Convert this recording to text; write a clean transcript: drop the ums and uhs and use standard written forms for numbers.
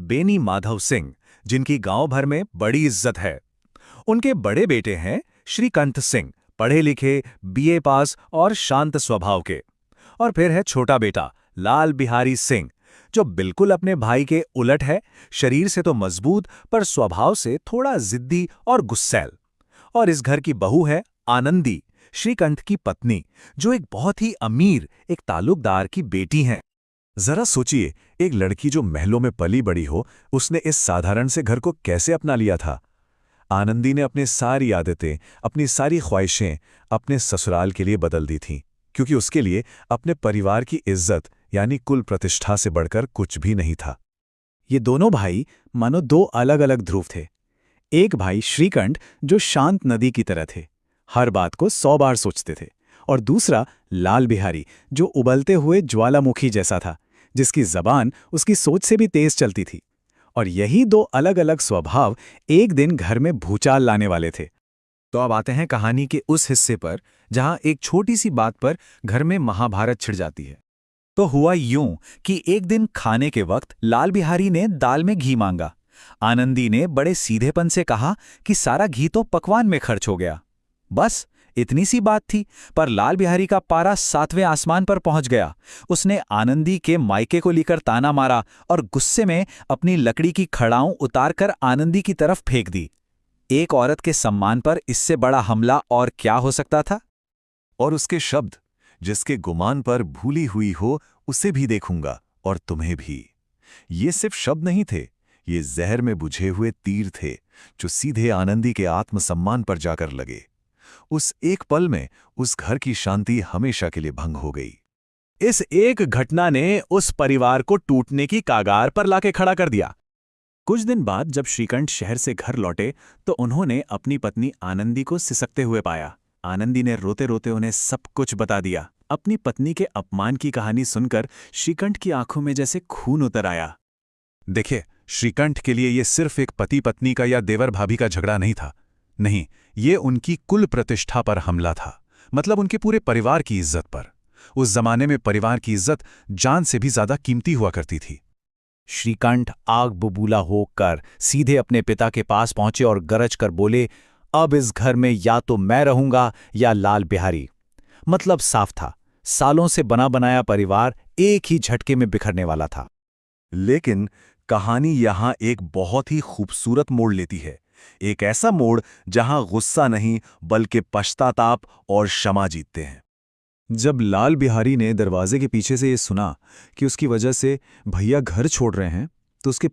बेनी माधव सिंह, जिनकी गांव भर में बड़ी इज्जत है। उनके बड़े बेटे हैं श्रीकंठ सिंह, पढ़े लिखे, बीए पास और शांत स्वभाव के। और फिर है छोटा बेटा लाल बिहारी सिंह, जो बिल्कुल अपने भाई के उलट है, शरीर से तो मजबूत पर स्वभाव से थोड़ा जिद्दी और गुस्सैल। और इस घर की बहू है आनंदी, श्रीकंठ की पत्नी, जो एक बहुत ही अमीर एक ताल्लुकदार की बेटी हैं। जरा सोचिए, एक लड़की जो महलों में पली बड़ी हो, उसने इस साधारण से घर को कैसे अपना लिया था। आनंदी ने अपनी सारी आदतें, अपनी सारी ख्वाहिशें अपने ससुराल के लिए बदल दी थीं, क्योंकि उसके लिए अपने परिवार की इज्जत यानी कुल प्रतिष्ठा से बढ़कर कुछ भी नहीं था। ये दोनों भाई मानो दो अलग अलग ध्रुव थे। एक भाई श्रीकंठ जो शांत नदी की तरह थे, हर बात को 100 बार सोचते थे, और दूसरा लाल बिहारी जो उबलते हुए ज्वालामुखी जैसा था, जिसकी जबान उसकी सोच से भी तेज चलती थी। और यही दो अलग अलग स्वभाव एक दिन घर में भूचाल लाने वाले थे। तो अब आते हैं कहानी के उस हिस्से पर जहां एक छोटी सी बात पर घर में महाभारत छिड़ जाती है। तो हुआ यूं कि एक दिन खाने के वक्त लाल बिहारी ने दाल में घी मांगा। आनंदी ने बड़े सीधेपन से कहा कि सारा घी तो पकवान में खर्च हो गया। बस इतनी सी बात थी, पर लाल बिहारी का पारा 7वें आसमान पर पहुंच गया। उसने आनंदी के मायके को लेकर ताना मारा और गुस्से में अपनी लकड़ी की खड़ाऊं उतारकर आनंदी की तरफ फेंक दी। एक औरत के सम्मान पर इससे बड़ा हमला और क्या हो सकता था। और उसके शब्द, जिसके गुमान पर भूली हुई हो उसे भी देखूंगा और तुम्हें भी। ये सिर्फ शब्द नहीं थे, ये जहर में बुझे हुए तीर थे, जो सीधे आनंदी के आत्मसम्मान पर जाकर लगे। उस एक पल में उस घर की शांति हमेशा के लिए भंग हो गई। इस एक घटना ने उस परिवार को टूटने की कागार पर लाके खड़ा कर दिया। कुछ दिन बाद जब श्रीकंठ शहर से घर लौटे तो उन्होंने अपनी पत्नी आनंदी को सिसकते हुए पाया। आनंदी ने रोते रोते उन्हें सब कुछ बता दिया। अपनी पत्नी के अपमान की कहानी सुनकर श्रीकंठ की आंखों में जैसे खून उतर आया। देखिए, श्रीकंठ के लिए ये सिर्फ एक पति पत्नी का या देवर भाभी का झगड़ा नहीं था। नहीं, ये उनकी कुल प्रतिष्ठा पर हमला था, मतलब उनके पूरे परिवार की इज्जत पर। उस जमाने में परिवार की इज्जत जान से भी ज्यादा कीमती हुआ करती थी। श्रीकंठ आग बबूला होकर सीधे अपने पिता के पास पहुंचे और गरज कर बोले, अब इस घर में या तो मैं रहूंगा या लाल बिहारी। मतलब साफ था, सालों से बना बनाया परिवार एक ही झटके में बिखरने वाला था। लेकिन कहानी यहां एक बहुत ही खूबसूरत मोड़ लेती है। एक ऐसा मोड़ जहां गुस्सा नहीं बल्कि पश्चाताप और क्षमा जीतते हैं। जब लाल बिहारी ने दरवाजे के पीछे से ये सुना कि उसकी वजह से भैया घर छोड़ रहे हैं, तो उसके